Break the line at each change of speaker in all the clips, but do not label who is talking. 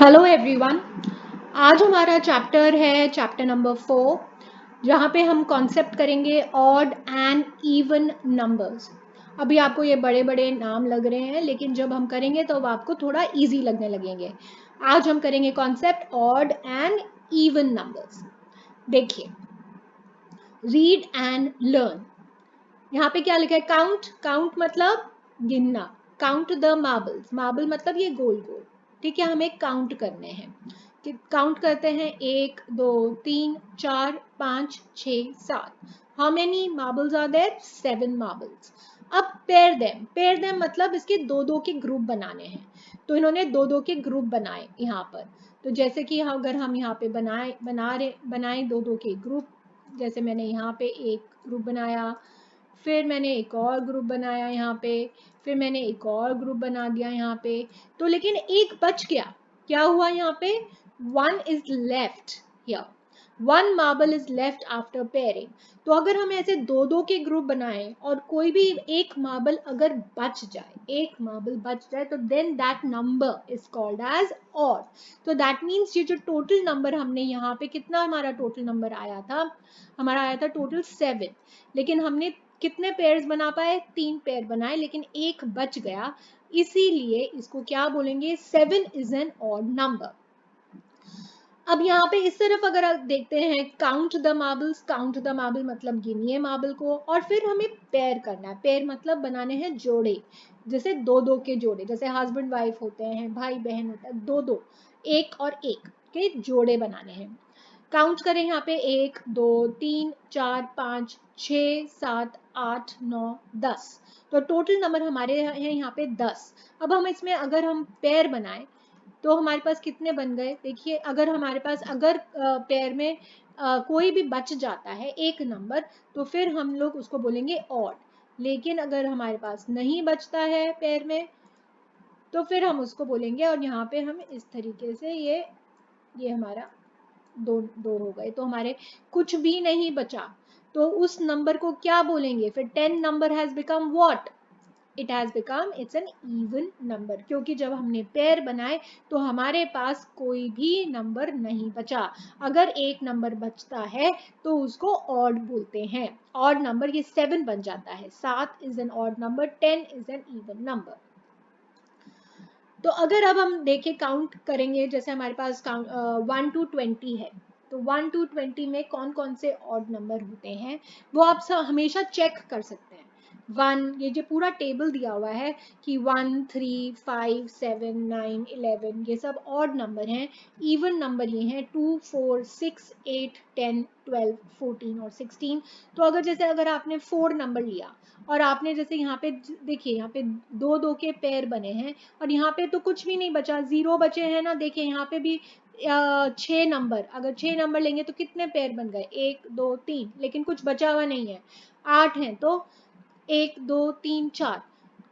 Hello everyone. आज हमारा chapter है चैप्टर नंबर 4, जहाँ पे हम कॉन्सेप्ट करेंगे ऑड एंड इवन नंबर्स। अभी आपको ये बड़े बड़े नाम लग रहे हैं, लेकिन जब हम करेंगे तो आपको थोड़ा इजी लगने लगेंगे। आज हम करेंगे concept odd and even numbers. देखिए, रीड एंड लर्न। यहाँ पे क्या लिखा है? काउंट। काउंट मतलब गिनना। Count the marbles. मार्बल मतलब ये गोल गोल। ठीक है, हमें काउंट करने हैं। काउंट करते हैं 1 2 3 4 5 6 7। How many marbles are there? 7 marbles. अब पेयर देम। पेयर देम मतलब इसके दो दो के ग्रुप बनाने हैं। तो इन्होंने दो दो के ग्रुप बनाए यहाँ पर। तो जैसे कि अगर हम यहाँ पे बनाए दो दो के ग्रुप, जैसे मैंने यहाँ पे एक ग्रुप बनाया, फिर मैंने एक और ग्रुप बनाया यहाँ पे, फिर मैंने एक और ग्रुप बना दिया यहाँ पे। तो लेकिन एक बच गया। क्या हुआ यहाँ पे? One is left here. One marble is left after pairing. तो अगर हम ऐसे दो दो के ग्रुप बनाएं और कोई भी एक मार्बल अगर बच जाए, एक मार्बल बच जाए, तो then that number is called as odd. तो दैट मीन्स ये जो टोटल नंबर हमने यहाँ पे, कितना हमारा टोटल नंबर आया था? हमारा आया था टोटल 7। लेकिन हमने कितने पेयर्स बना पाए? 3 पेयर बनाए, लेकिन एक बच गया। इसीलिए इसको क्या बोलेंगे? 7 इज एन ऑड नंबर। अब यहाँ पे इस तरफ अगर आप देखते हैं, count the marbles. Count the marble मतलब गिनिए मार्बल को, और फिर हमें पेयर करना है। पेयर मतलब बनाने हैं जोड़े, जैसे दो दो के जोड़े, जैसे हस्बैंड वाइफ होते हैं, भाई बहन होता है, दो दो, एक और एक के जोड़े बनाने हैं। काउंट करें यहाँ पे 1 2 3 4 5 6 7 8 9 10। तो टोटल नंबर हमारे हैं यहाँ पे 10। अब हम इसमें अगर हम पेयर बनाएं तो हमारे पास कितने बन गए? देखिए, अगर हमारे पास अगर पेयर में कोई भी बच जाता है एक नंबर, तो फिर हम लोग उसको बोलेंगे ऑड। लेकिन अगर हमारे पास नहीं बचता है पेयर में, तो फिर हम उसको बोलेंगे, और यहाँ पे हम इस तरीके से ये हमारा दो दो हो गए, तो हमारे कुछ भी नहीं बचा। तो उस नंबर को क्या बोलेंगे फिर? 10 number has become what? It has become, it's an even number, क्योंकि जब हमने पेयर बनाए तो हमारे पास कोई भी नंबर नहीं बचा। अगर एक नंबर बचता है तो उसको ऑड बोलते हैं। ऑड नंबर ये 7 बन जाता है। 7 is an odd number, 10 is an even number. तो अगर अब हम देखें, काउंट करेंगे, जैसे हमारे पास काउंट 1 to 20 है, तो 1 to 20 में कौन कौन से ऑड नंबर होते हैं वो आप हमेशा चेक कर सकते हैं। 1, ये जो पूरा टेबल दिया हुआ है कि 1 3 5 7 9 11, ये सब ऑड नंबर हैं। इवन नंबर ये हैं 2 4 6 8 10 12 14 और 16। तो अगर जैसे अगर आपने 4 नंबर लिया, और आपने जैसे यहाँ पे देखिए, यहाँ पे दो दो के पेयर बने हैं, और यहाँ पे तो कुछ भी नहीं बचा, 0 बचे हैं ना। देखिए यहाँ पे भी 6 नंबर, अगर 6 नंबर लेंगे तो कितने पेयर बन गए? 1 2 3, लेकिन कुछ बचा हुआ नहीं है। 8 हैं तो 1 2 3 4,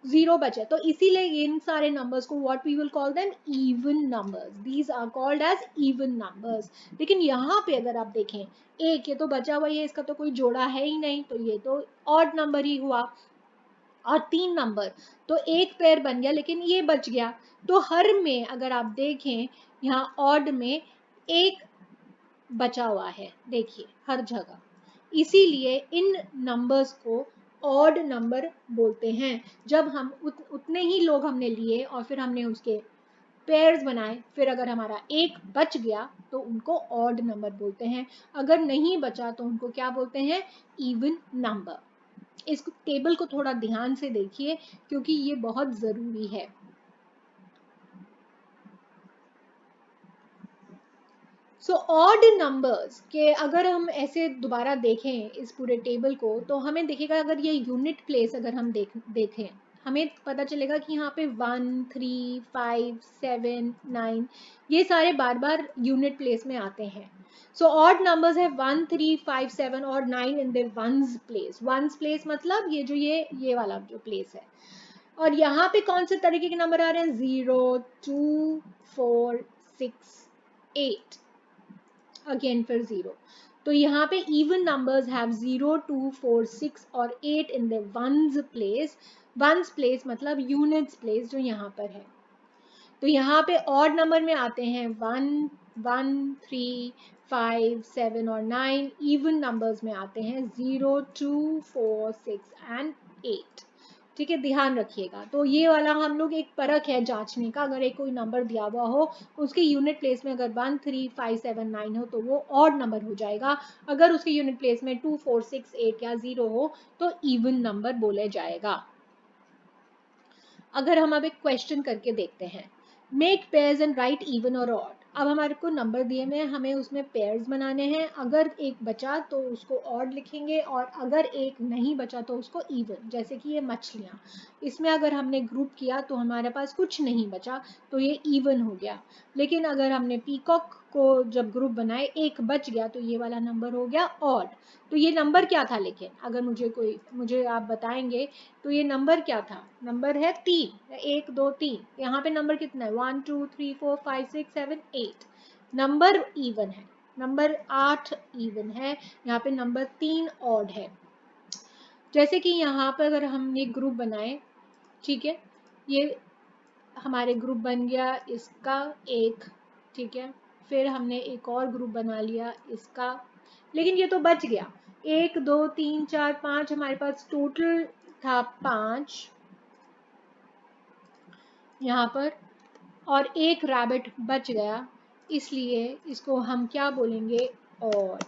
0 बचे। तो इसीलिए इन सारे नंबर्स को what we will call them? Even numbers. These are called as even numbers. लेकिन यहाँ पे अगर आप देखें, एक ये तो बचा हुआ है, इसका तो कोई जोड़ा है ही नहीं, तो ये तो ऑड नंबर ही हुआ। और 3 नंबर, तो एक पेयर बन गया, लेकिन ये बच गया। तो हर में अगर आप देखें, यहाँ ऑड में एक बचा हुआ है, देखिए हर जगह। इसीलिए इन नंबर्स को ऑड नंबर बोलते हैं। जब हम उतने ही लोग हमने लिए और फिर हमने उसके पेयर्स बनाए, फिर अगर हमारा एक बच गया तो उनको ऑड नंबर बोलते हैं। अगर नहीं बचा तो उनको क्या बोलते हैं? Even number. इस टेबल को थोड़ा ध्यान से देखिए, क्योंकि ये बहुत जरूरी है। सो ऑड नंबर्स के अगर हम ऐसे दोबारा देखें इस पूरे टेबल को, तो हमें दिखेगा, अगर ये यूनिट प्लेस अगर हम देखें, हमें पता चलेगा कि यहाँ पे 1 3 5 7 9, ये सारे बार बार यूनिट प्लेस में आते हैं। सो ऑड नंबर्स है 1 3 5 7 और 9 in the ones place. Ones place मतलब ये जो ये वाला जो प्लेस है। और यहाँ पे कौन से तरीके के नंबर आ रहे हैं? 0 2 4 6 8, अगेन फिर 0। तो यहाँ पे इवन नंबर्स हैव 0 2 4 6 और 8 in the ones place. Ones place मतलब यूनिट्स प्लेस, जो यहाँ पर है। तो यहाँ पे ऑड नंबर में आते हैं 1, 1, 3, 5, 7 और 9। इवन नंबर्स में आते हैं 0, 2, 4, 6 एंड 8। ठीक है, ध्यान रखिएगा। तो ये वाला हम लोग एक परख है जांचने का, अगर एक कोई नंबर दिया हुआ हो उसके यूनिट प्लेस में अगर 1, 3, 5, 7, 9 हो तो वो ऑड नंबर हो जाएगा। अगर उसके यूनिट प्लेस में 2, 4, 6, 8 या 0 हो तो इवन नंबर बोले जाएगा। अगर हम अब एक क्वेश्चन करके देखते हैं, make pairs and right even और ऑड। अब हमारे को नंबर दिए हुए हैं, हमें उसमें पेयर्स बनाने हैं। अगर एक बचा तो उसको ऑड लिखेंगे और अगर एक नहीं बचा तो उसको इवन। जैसे कि ये मछलियाँ, इसमें अगर हमने ग्रुप किया तो हमारे पास कुछ नहीं बचा तो ये इवन हो गया। लेकिन अगर हमने पीकॉक को जब ग्रुप बनाए, एक बच गया तो ये वाला नंबर हो गया ऑड। तो ये नंबर क्या था, लेकिन अगर मुझे आप बताएंगे तो ये नंबर क्या था? नंबर है 3, 1, 2, 3। यहाँ पे नंबर कितना है? 1, 2, 3, 4, 5, 6, 7, 8। नंबर इवन है, नंबर 8 इवन है, यहाँ पे नंबर 3 ऑड है। जैसे कि यहाँ पर अगर हमने ग्रुप बनाए, ठीक है, ये हमारे ग्रुप बन गया इसका एक, ठीक है, फिर हमने एक और ग्रुप बना लिया इसका, लेकिन ये तो बच गया। 1, 2, 3, 4, 5 हमारे पास टोटल था 5 यहाँ पर, और एक रैबिट बच गया, इसलिए इसको हम क्या बोलेंगे? ऑड।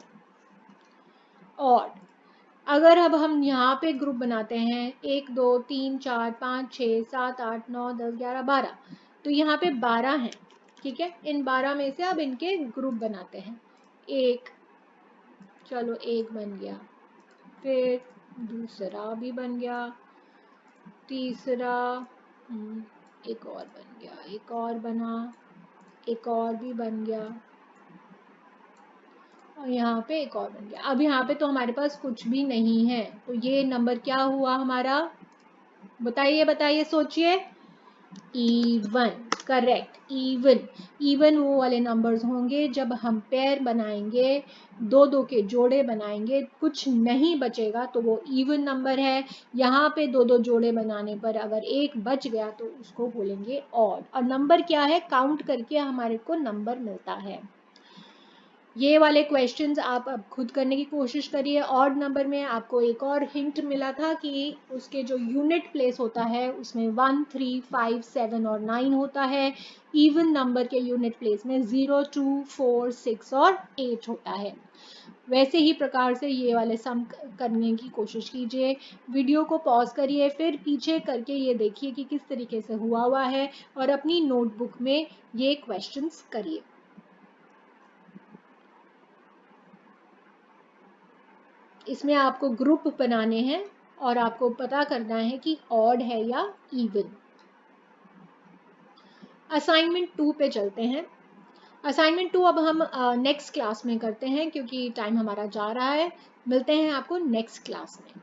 ऑड। अगर अब हम यहाँ पे ग्रुप बनाते हैं 1, 2, 3, 4, 5, 6, 7, 8, 9, 10, 11, 12, तो यहाँ पे 12 हैं। ठीक है, इन 12 में से अब इनके ग्रुप बनाते हैं। एक, चलो एक बन गया, फिर दूसरा भी बन गया, तीसरा, एक और बन गया, एक और बना, एक और भी बन गया, और यहाँ पे एक और बन गया। अब यहाँ पे तो हमारे पास कुछ भी नहीं है, तो ये नंबर क्या हुआ हमारा? बताइए बताइए, सोचिए। Even, correct, even. इवन वो वाले नंबर्स होंगे जब हम पेयर बनाएंगे, दो दो के जोड़े बनाएंगे, कुछ नहीं बचेगा तो वो इवन नंबर है। यहाँ पे दो दो जोड़े बनाने पर अगर एक बच गया तो उसको बोलेंगे ऑड। और नंबर क्या है? काउंट करके हमारे को नंबर मिलता है। ये वाले क्वेश्चंस आप अब खुद करने की कोशिश करिए। ऑड नंबर में आपको एक और हिंट मिला था कि उसके जो यूनिट प्लेस होता है उसमें 1, 3, 5, 7 और 9 होता है। इवन नंबर के यूनिट प्लेस में 0, 2, 4, 6 और 8 होता है। वैसे ही प्रकार से ये वाले सम करने की कोशिश कीजिए। वीडियो को पॉज करिए, फिर पीछे करके ये देखिए कि किस तरीके से हुआ है, और अपनी नोटबुक में ये क्वेश्चंस करिए। इसमें आपको ग्रुप बनाने हैं और आपको पता करना है कि ऑड है या इवन। असाइनमेंट 2 पे चलते हैं। असाइनमेंट 2 अब हम नेक्स्ट क्लास में करते हैं, क्योंकि टाइम हमारा जा रहा है। मिलते हैं आपको नेक्स्ट क्लास में।